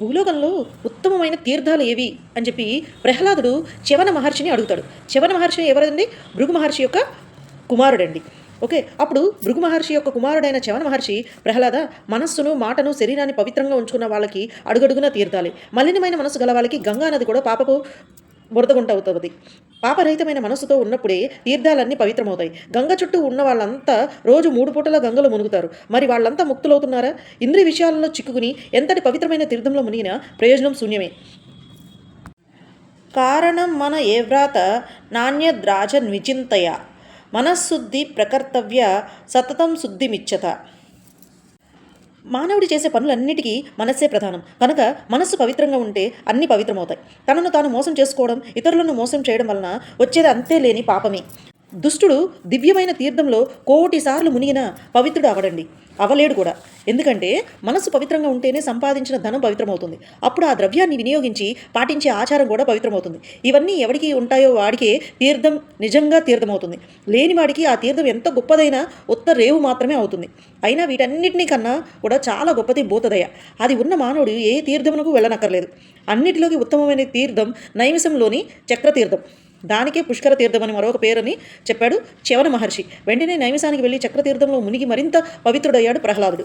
భూలోకంలో ఉత్తమమైన తీర్థాలు ఏవి అని చెప్పి ప్రహ్లాదుడు చ్యవన మహర్షిని అడుగుతాడు. చ్యవన మహర్షి ఎవరండి? భృగు మహర్షి యొక్క కుమారుడండి. ఓకే, అప్పుడు భృగు మహర్షి యొక్క కుమారుడైన చ్యవన మహర్షి, ప్రహ్లాద, మనస్సును, మాటను, శరీరాన్ని పవిత్రంగా ఉంచుకున్న వాళ్ళకి అడుగడుగున తీర్థాలి. మలినమైన మనస్సు గల వాళ్ళకి గంగా నది కూడా పాపపు బురదగుంట అవుతుంది. పాపరహితమైన మనస్సుతో ఉన్నప్పుడే తీర్థాలన్నీ పవిత్రమవుతాయి. గంగ చుట్టూ ఉన్న వాళ్ళంతా రోజు 3 పూటల గంగలో మునుగుతారు. మరి వాళ్ళంతా ముక్తులవుతున్నారా? ఇంద్రియ విషయాలలో చిక్కుకుని ఎంతటి పవిత్రమైన తీర్థంలో మునిగినా ప్రయోజనం శూన్యమే. కారణం మన ఏవ్రాత నాణ్యద్రాజన్విచింతయ మనఃశుద్ధి ప్రకర్తవ్య సతతం శుద్ధిమిచ్చత. మానవుడి చేసే పనులన్నిటికీ మనస్సే ప్రధానం కనుక మనస్సు పవిత్రంగా ఉంటే అన్నీ పవిత్రమవుతాయి. తనను తాను మోసం చేసుకోవడం, ఇతరులను మోసం చేయడం వలన వచ్చేది అంతే లేని పాపమే. దుష్టుడు దివ్యమైన తీర్థంలో 1,000,000 సార్లు మునిగినా పవిత్రుడు అవడండి, అవలేడు కూడా. ఎందుకంటే మనస్సు పవిత్రంగా ఉంటేనే సంపాదించిన ధనం పవిత్రమవుతుంది. అప్పుడు ఆ ద్రవ్యాన్ని వినియోగించి పాటించే ఆచారం కూడా పవిత్రమవుతుంది. ఇవన్నీ ఎవరికి ఉంటాయో వాడికే తీర్థం నిజంగా తీర్థమవుతుంది. లేని వాడికి ఆ తీర్థం ఎంత గొప్పదైనా ఉత్త రేవు మాత్రమే అవుతుంది. అయినా వీటన్నిటినీ కన్నా కూడా చాలా గొప్పది భూతదయ. అది ఉన్న మానవుడు ఏ తీర్థమునకు వెళ్ళనక్కర్లేదు. అన్నిటిలోకి ఉత్తమమైన తీర్థం నైమిషంలోని చక్రతీర్థం. దానికే పుష్కర తీర్థం అని మరొక పేరని చెప్పాడు చ్యవన మహర్షి. వెంటనే నైమిషానికి వెళ్ళి చక్రతీర్థంలో మునిగి మరింత పవిత్రుడయ్యాడు ప్రహ్లాదుడు.